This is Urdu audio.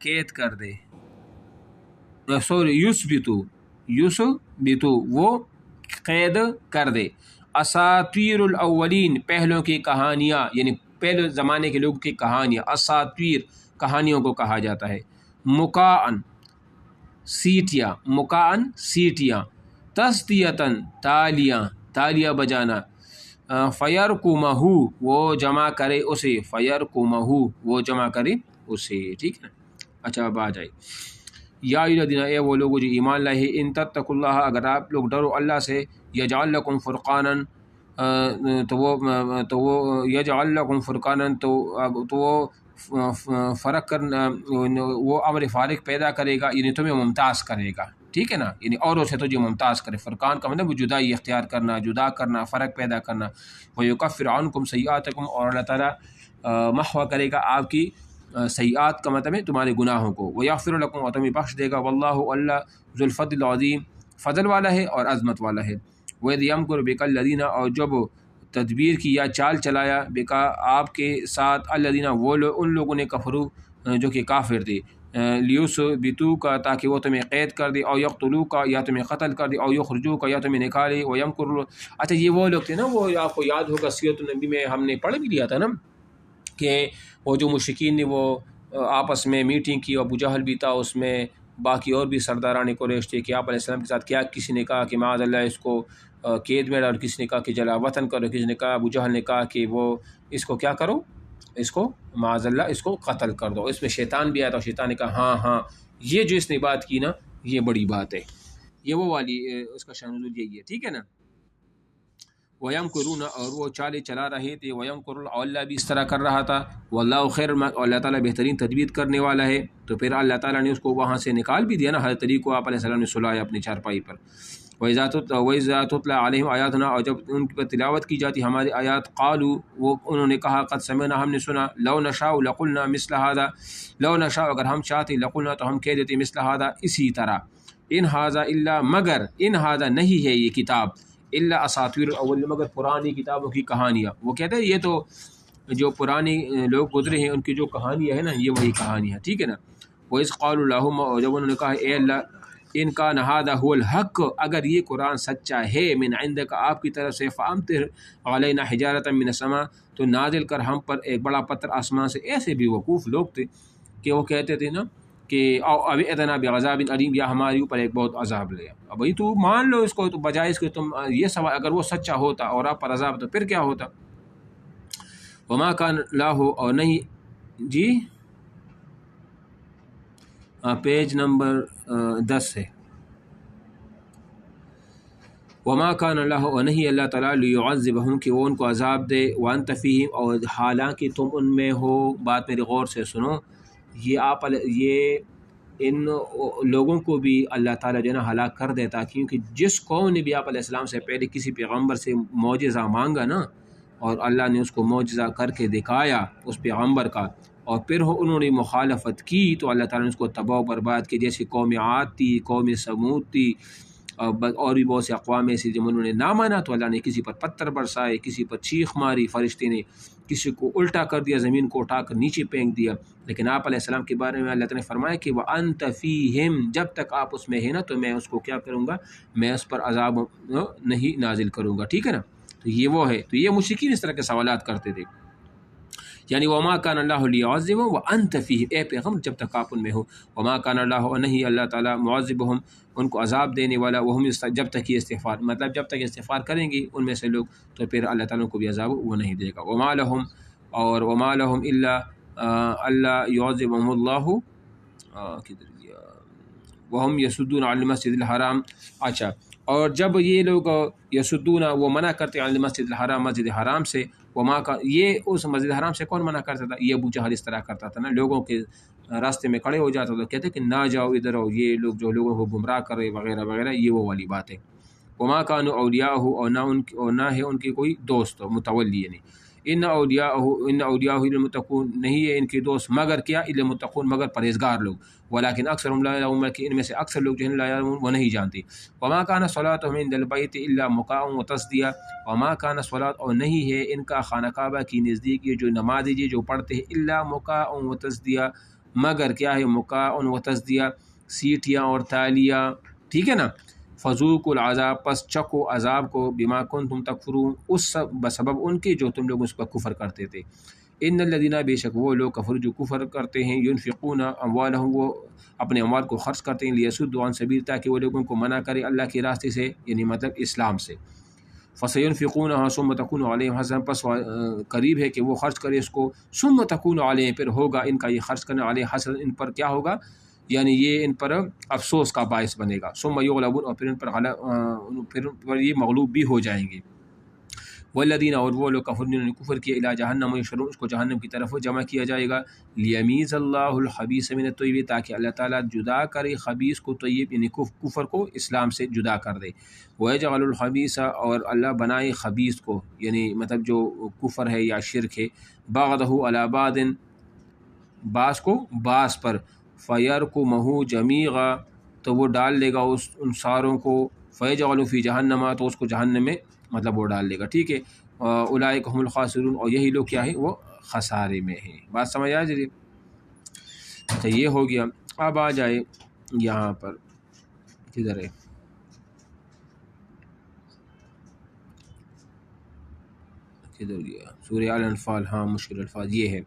قید کر دے، سوری یثبتو وہ قید کر دے، اساطیر الاولین پہلوں کی کہانیاں، یعنی پہلے زمانے کے لوگوں کی کہانیاں، اساطیر کہانیوں کو کہا جاتا ہے، مکاءن سیٹیاں، تسدیتاً تالیاں بجانا، فیرکمہ وہ جمع کرے اسے، ٹھیک ہے نا۔ اچھا اب آ جائے، یا ایھا الذین، اے وہ لوگ جو ایمان لائے، ان تتقوا اللہ، اگر آپ لوگ ڈرو اللہ سے، یجعل لکم فرقانا، تو وہ یجعل لکم فرقانا، تو وہ فرق کرنا، وہ امر فارق پیدا کرے گا، یعنی تمہیں ممتاز کرے گا، ٹھیک ہے نا، یعنی اوروں سے تجھے ممتاز کرے۔ فرقان کا مطلب جدائی اختیار کرنا، جدا کرنا، فرق پیدا کرنا۔ وَيُكَفِّرْ عَنْكُمْ سَيِّئَاتِكُمْ، اور اللہ تعالیٰ محو کرے گا آپ کی سیئات کا مطلب ہے تمہارے گناہوں کو، وَيَغْفِرُ لَكُمْ، اور تمہیں بخش دے گا، وَاللَّهُ، اللہ ذو الفضل العظیم، فضل والا ہے اور عظمت والا ہے۔ وَإِذْ يَمْكُرُ بِكَ الَّذِينَ، اور جب تدبیر کی یا چال چلایا بکا آپ کے ساتھ، الذین وہ ان لوگوں نے، کفرو جو کہ کافر تھے، لیثبتوک تاکہ وہ تمہیں قید کر دے، او یقتلوک یا تمہیں قتل کر دے، او یخرجوک یا تمہیں نکالے، ویمکر، اچھا یہ وہ لوگ تھے نا، وہ آپ کو یاد ہوگا سیرت النبی میں ہم نے پڑھ بھی لیا تھا نا، کہ وہ جو مشرکین نے وہ آپس میں میٹنگ کی، ابو جہل بھی تھا اس میں، باقی اور بھی سرداران قریش تھے، کہ آپ علیہ السلام کے ساتھ کیا، کسی نے کہا کہ معاذ اللہ اس کو قید میں ڈالو، کسی نے کہا کہ جلا وطن کرو، کسی نے کہا، ابو جہل نے کہا کہ وہ اس کو کیا کرو، اس کو معاذ اللہ اس کو قتل کر دو۔ اس میں شیطان بھی آیا تھا، شیطان نے کہا ہاں یہ جو اس نے بات کی نا یہ بڑی بات ہے، یہ وہ والی اس کا شان نزول یہی ہے، ٹھیک ہے نا۔ وَيَمْكُرُونَ، اور وہ چالیں چلا رہے تھے، وَيَمْكُرُ، اور اللہ بھی اس طرح کر رہا تھا، وَاللَّهُ خَيْرُ، اور اللہ تعالیٰ بہترین تدبیر کرنے والا ہے۔ تو پھر اللہ تعالیٰ نے اس کو وہاں سے نکال بھی دیا نا، حضرت علی کو آپ علیہ السلام نے سلایا اپنی چارپائی پر۔ وَإِذَا تُتْلَىٰ عَلَيْهِمْ آیاتنا، اور جب ان پر تلاوت کی جاتی ہماری آیات، قالوا، وہ انہوں نے کہا، قد سمعنا، ہم نے سنا، لو نشاء لقلنا مثل هذا، لو نشاء اگر ہم چاہتے، لقلنا تو ہم کہہ دیتے، مثل هذا اسی طرح، ان هذا الا، مگر، ان هذا نہیں ہے یہ کتاب، الا اساطیر الاولین، مگر پرانی کتابوں کی کہانیاں۔ وہ کہتے ہیں یہ تو جو پرانے لوگ گزرے ہیں ان کی جو کہانیاں ہیں نا یہ وہی کہانیاں، ٹھیک ہے نا۔ وَإِذْ قَالُوا اللَّهُمَّ، اور جب انہوں نے کہا اے اللہ، ان کا هذا هو الحق، اگر یہ قرآن سچا ہے، من عندک آپ کی طرف سے، فَأَمْطِرْ عَلَيْنَا حِجَارَةً مِّنَ السَّمَاءِ، تو نازل کر ہم پر ایک بڑا پتھر آسمان سے۔ ایسے بھی وقوف لوگ تھے کہ وہ کہتے تھے نا کہ او ابعدنا بعذاب علیم، یا ہمارے اوپر ایک بہت عذاب لے۔ اب بھائی تو مان لو اس کو، تو بجائے اس کے تم یہ سوال، اگر وہ سچا ہوتا اور آپ پر عذاب تو پھر کیا ہوتا؟ وما کان اللہ، اور نہیں، جی پیج نمبر 10 ہے، وما کان اللہ، اور نہیں اللہ تعالیٰ، لیعذبہم کہ وہ ان کو عذاب دے، وانت فیہم، اور حالانکہ تم ان میں ہو۔ بات میری غور سے سنو، یہ ان لوگوں کو بھی اللہ تعالیٰ جو ہے نا ہلاک کر دیتا، کیونکہ جس قوم نے بھی آپ علیہ السلام سے پہلے کسی پیغمبر سے معجزہ مانگا نا، اور اللہ نے اس کو معجزہ کر کے دکھایا اس پیغمبر کا، اور پھر انہوں نے مخالفت کی، تو اللہ تعالیٰ نے اس کو تباہ و برباد کی، جیسے قوم عاد تھی، قوم سمود تھی، اور بھی بہت سے اقوام ایسی جب انہوں نے نہ مانا تو اللہ نے کسی پر پتھر برسائے، کسی پر چیخ ماری، فرشتے نے کسی کو الٹا کر دیا، زمین کو اٹھا کر نیچے پھینک دیا۔ لیکن آپ علیہ السلام کے بارے میں اللہ تعالیٰ نے فرمایا کہ وَأَنْتَ فِيهِمْ، جب تک آپ اس میں ہیں نا تو میں اس کو کیا کروں گا، میں اس پر عذاب نہیں نازل کروں گا، ٹھیک ہے نا۔ تو یہ وہ ہے، تو یہ مشرکین اس طرح کے سوالات کرتے تھے، یعنی وما کان اللہ لیعذبہم وانت فیہم، اے پیغمبر جب تک آپ ان میں ہو، وما کان اللہ، اور نہیں اللہ تعالیٰ، معذبہم ان کو عذاب دینے والا، وہم جب تک یہ استغفار، مطلب جب تک استغفار کریں گے ان میں سے لوگ تو پھر اللہ تعالیٰ کو بھی عذاب وہ نہیں دے گا۔ وما لہم، اور وما لہم الا اللہ یعذبہم اللہ، کدھر گیا، وہم یصدون عن المسجد الحرام، اچھا، اور جب یہ لوگ یصدون، وہ منع کرتے عن المسجد الحرام، مسجد حرام سے، وما کا، یہ اس مسجد حرام سے کون منع کرتا تھا؟ یہ ابو جہل اس طرح کرتا تھا نا، لوگوں کے راستے میں کھڑے ہو جاتا تھا، کہتے کہ نہ جاؤ ادھر، ہو یہ لوگ جو لوگوں کو گمراہ کر رہے وغیرہ وغیرہ، یہ وہ والی بات ہے۔ وما کانوا اولیاءہ، اور نہ ہے ان کے کوئی دوست متولی، یعنی ان اولیاءہ الا المتقون، نہیں ہے ان کے دوست مگر کیا، الا المتقون، مگر پرہیزگار لوگ، ولکن اکثرهم لا يعلمون، کہ ان میں سے اکثر لوگ جو ہیں لا يعلمون، وہ نہیں جانتے۔ وما كان صلاتهم عند البيت الا مكاء وتصدیہ، وما كان صلاۃ، اور نہیں ہے ان کا خانہ کعبہ کی نزدیک یہ جو نماز جو پڑھتے ہیں، الا مكاء وتصدیہ، مگر کیا ہے مکاء و تصدیہ سیٹیاں اور تالیاں، ٹھیک ہے نا. فذوقوا العذاب پس چکو عذاب کو بما کنتم تکفرون اس بسبب ان کے جو تم لوگ اس پر کفر کرتے تھے. ان الذین بے شک وہ لوگ کفر جو کفر کرتے ہیں ینفقون اموالہم وہ اپنے اموال کو خرچ کرتے ہیں لیصدوا عن سبیل تاکہ وہ لوگوں کو منع کرے اللہ کے راستے سے، یعنی مطلب اسلام سے. فسینفقونها ثم تکون علیہم حسرۃ پس قریب ہے کہ وہ خرچ کرے اس کو، ثم تکون علیہم پھر ہوگا ان کا یہ خرچ کرنے علیہ حسرۃ ان پر کیا ہوگا، یعنی یہ ان پر افسوس کا باعث بنے گا. ثم یغلبون اور پھر ان پر یہ مغلوب بھی ہو جائیں گے. والذین اور وہ لوگ کفروا جنہوں نے کفر کیا الی جہنم یحشرون اس کو جہنم کی طرف جمع کیا جائے گا. لیمیز اللہ الخبیث من الطیب تاکہ اللہ تعالیٰ جدا کرے خبیث کو طیب یعنی کفر کو اسلام سے جدا کر دے. ویجعل الخبیث اور اللہ بنائے خبیث کو یعنی مطلب جو کفر ہے یا شرک ہے بعضہ علی بعض بعض کو بعض پر فیرکمہ جمیعا تو وہ ڈال دے گا ان ساروں کو فیجعل فی جہنم تو اس کو جہنم میں مطلب وہ ڈال دے گا. ٹھیک ہے. اولئک هم الخاسرون اور یہی لوگ کیا ہیں وہ خسارے میں ہیں. بات سمجھ آ جائے. اچھا یہ ہو گیا. اب آ جائے یہاں پر کدھر ہے کدھر گیا سورہ الانفال. ہاں مشکل الفاظ یہ ہے.